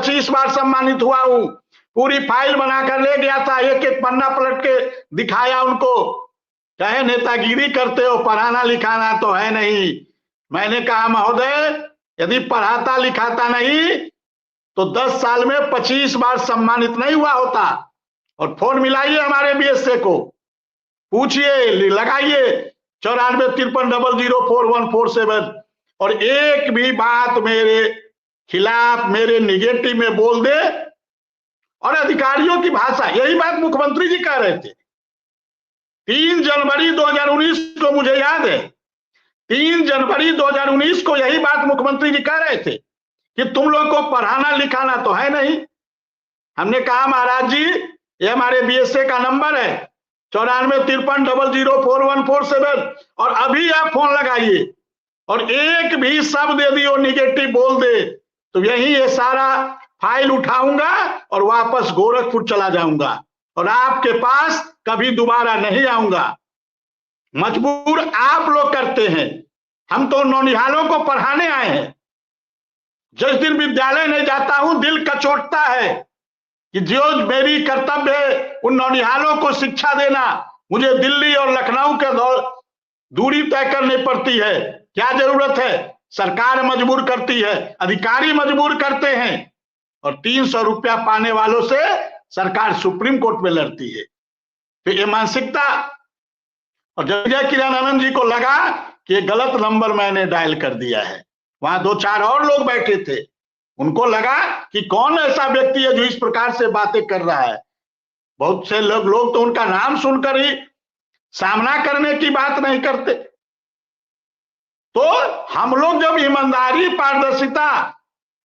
25 बार सम्मानित हुआ हूं। पूरी फाइल बनाकर ले गया था, एक एक पन्ना पलट के दिखाया उनको। चाहे नेतागिरी करते हो, पढ़ाना लिखाना तो है नहीं। मैंने कहा महोदय, यदि पढ़ाता लिखाता नहीं तो 10 साल में 25 बार सम्मानित नहीं हुआ होता। और फोन मिलाइए हमारे बीएसए को, पूछिए, लगाइए 9453004147, और एक भी बात मेरे खिलाफ, मेरे निगेटिव में बोल दे। और अधिकारियों की भाषा, यही बात मुख्यमंत्री जी कह रहे थे 3 जनवरी 2019 को, मुझे याद है 3 जनवरी 2019 को यही बात मुख्यमंत्री जी कह रहे थे कि तुम लोग को पढ़ाना लिखाना तो है नहीं। हमने कहा महाराज जी, ये हमारे बीएसए का नंबर है 9453004147, और अभी आप फोन लगाइए और एक भी शब्द यदि वो निगेटिव बोल दे तो यही ये सारा फाइल उठाऊंगा और वापस गोरखपुर चला जाऊंगा और आपके पास कभी दोबारा नहीं आऊंगा। मजबूर आप लोग करते हैं, हम तो नौनिहालों को पढ़ाने आए हैं। जिस दिन विद्यालय नहीं जाता हूं दिल कचोटता है कि जो मेरी कर्तव्य है उन नौनिहालों को शिक्षा देना। मुझे दिल्ली और लखनऊ के दूरी तय करनी पड़ती है, क्या जरूरत है? सरकार मजबूर करती है, अधिकारी मजबूर करते हैं, और 300 रुपया पाने वालों से सरकार सुप्रीम कोर्ट में लड़ती है। तो ये मानसिकता, और जय किरणानंद जी को लगा कि ये गलत नंबर मैंने डायल कर दिया है। वहां 2-4 और लोग बैठे थे, उनको लगा कि कौन ऐसा व्यक्ति है जो इस प्रकार से बातें कर रहा है। बहुत से लोग तो उनका नाम सुनकर ही सामना करने की बात नहीं करते। तो हम लोग जब ईमानदारी, पारदर्शिता,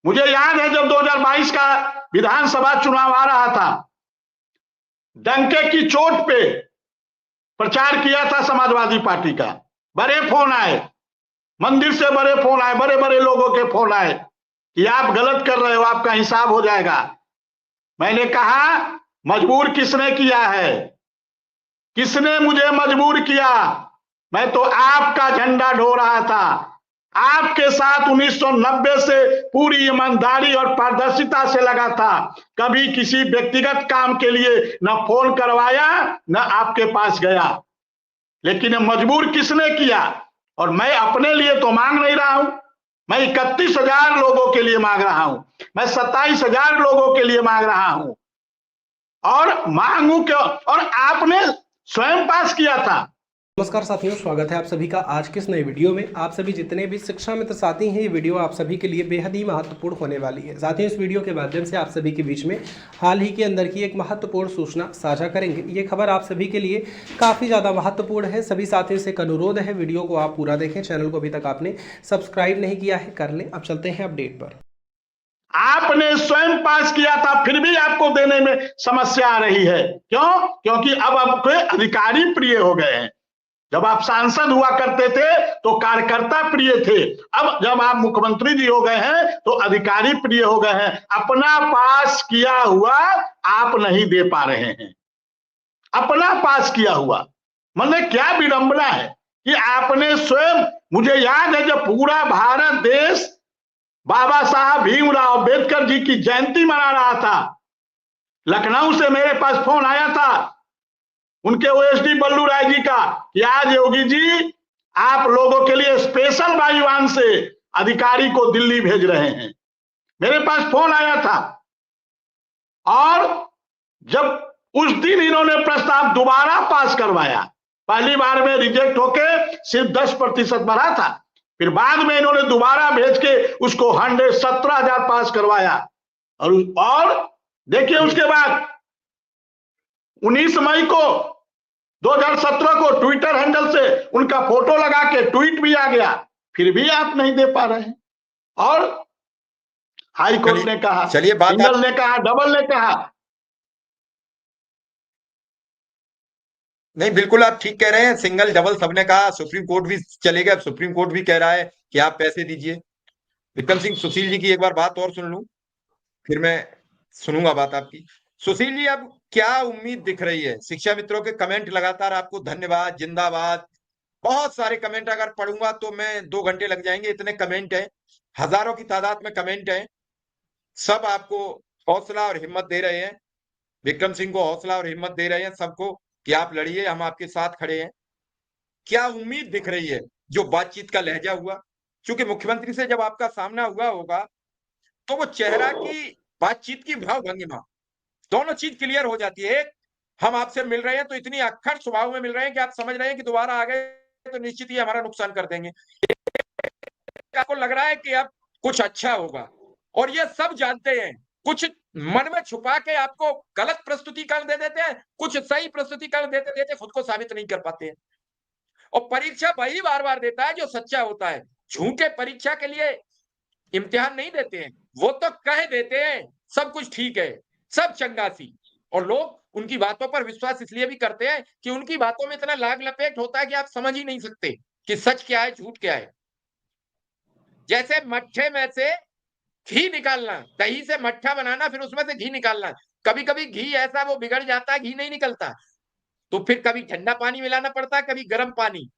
मुझे याद है जब 2022 का विधानसभा चुनाव आ रहा था, डंके की चोट पे प्रचार किया था समाजवादी पार्टी का। बड़े फोन आए, मंदिर से बड़े फोन आए, बड़े बड़े लोगों के फोन आए कि आप गलत कर रहे हो, आपका हिसाब हो जाएगा। मैंने कहा मजबूर किसने किया है? किसने मुझे मजबूर किया? मैं तो आपका झंडा ढो रहा था, आपके साथ 1990 से पूरी ईमानदारी और पारदर्शिता से लगा था। कभी किसी व्यक्तिगत काम के लिए न फोन करवाया न आपके पास गया। लेकिन मजबूर किसने किया? और मैं अपने लिए तो मांग नहीं रहा हूं, मैं 31,000 लोगों के लिए मांग रहा हूं, मैं 27,000 लोगों के लिए मांग रहा हूं। और मांगू क्यों? और आपने स्वयं पास किया था। नमस्कार साथियों, स्वागत है आप सभी का आज के इस नए वीडियो में। आप सभी जितने भी शिक्षा मित्र साथी हैं, ये वीडियो आप सभी के लिए बेहद ही महत्वपूर्ण होने वाली है। साथियों, इस वीडियो के माध्यम से आप सभी के बीच में हाल ही के अंदर की एक महत्वपूर्ण सूचना साझा करेंगे। ये खबर आप सभी के लिए काफ़ी ज़्यादा महत्वपूर्ण है। सभी साथियों से एक अनुरोध है, वीडियो को आप पूरा देखें। चैनल को अभी तक आपने सब्सक्राइब नहीं किया है, कर लें। अब चलते हैं अपडेट पर। आपने स्वयं पास किया था, फिर भी आपको देने में समस्या आ रही है। क्यों? क्योंकि अब आपके अधिकारी प्रिय हो गए हैं। जब आप सांसद हुआ करते थे तो कार्यकर्ता प्रिय थे, अब जब आप मुख्यमंत्री जी हो गए हैं तो अधिकारी प्रिय हो गए हैं। अपना पास किया हुआ आप नहीं दे पा रहे हैं, अपना पास किया हुआ। मतलब क्या विडंबना है कि आपने स्वयं, मुझे याद है जब पूरा भारत देश बाबा साहब भीमराव अंबेडकर जी की जयंती मना रहा था, लखनऊ से मेरे पास फोन आया था उनके ओएसडी बल्लू राय जी का कि आज योगी जी आप लोगों के लिए स्पेशल वायुयान से अधिकारी को दिल्ली भेज रहे हैं। मेरे पास फोन आया था, और जब उस दिन इन्होंने प्रस्ताव दोबारा पास करवाया, पहली बार में रिजेक्ट होके सिर्फ 10% बढ़ा था, फिर बाद में इन्होंने दोबारा भेज के उसको 17,000 पास करवाया। और देखिए उसके बाद 19 मई को 2017 को ट्विटर हैंडल से उनका फोटो लगा के ट्वीट भी आ गया, फिर भी आप नहीं दे पा रहे हैं। और हाई कोर्ट ने कहा, सिंगल ने कहा, डबल ने कहा। नहीं, बिल्कुल आप ठीक कह रहे हैं। सिंगल डबल सबने कहा, सुप्रीम कोर्ट भी चले गए। सुप्रीम कोर्ट भी कह रहा है कि आप पैसे दीजिए। विक्रम सिंह सुशील जी की एक बार बात और सुन लूं, फिर मैं सुनूंगा बात आपकी। सुशील जी, अब क्या उम्मीद दिख रही है? शिक्षा मित्रों के कमेंट लगातार आपको धन्यवाद, जिंदाबाद, बहुत सारे कमेंट अगर पढ़ूंगा तो मैं 2 घंटे लग जाएंगे, इतने कमेंट हैं, हजारों की तादाद में कमेंट हैं। सब आपको हौसला और हिम्मत दे रहे हैं, विक्रम सिंह को हौसला और हिम्मत दे रहे हैं सबको कि आप लड़िए, हम आपके साथ खड़े हैं। क्या उम्मीद दिख रही है जो बातचीत का लहजा हुआ? क्योंकि मुख्यमंत्री से जब आपका सामना हुआ होगा तो वो चेहरा की, बातचीत की भाव भंगिमा, दोनों चीज क्लियर हो जाती है। एक, हम आपसे मिल रहे हैं तो इतनी अक्खड़ स्वभाव में मिल रहे हैं कि आप समझ रहे हैं कि दोबारा आ गए तो निश्चित ही हमारा नुकसान कर देंगे। आपको लग रहा है कि अब कुछ अच्छा होगा, और ये सब जानते हैं। कुछ मन में छुपा के आपको गलत प्रस्तुतिकरण दे देते हैं, कुछ सही प्रस्तुतिकरण देते देते खुद को साबित नहीं कर पाते हैं। और परीक्षा वही बार-बार देता है जो सच्चा होता है। झूठे परीक्षा के लिए इम्तिहान नहीं देते हैं, वो तो कह देते हैं सब कुछ ठीक है, सब चंगासी, और लोग उनकी बातों पर विश्वास इसलिए भी करते हैं कि उनकी बातों में इतना लाग लपेट होता है कि आप समझ ही नहीं सकते कि सच क्या है, झूठ क्या है। जैसे मट्ठे में से घी निकालना, दही से मट्ठा बनाना, फिर उसमें से घी निकालना। कभी-कभी घी ऐसा वो बिगड़ जाता है, घी नहीं निकलता, तो फिर कभी ठंडा पानी मिलाना पड़ता है, कभी गर्म पानी।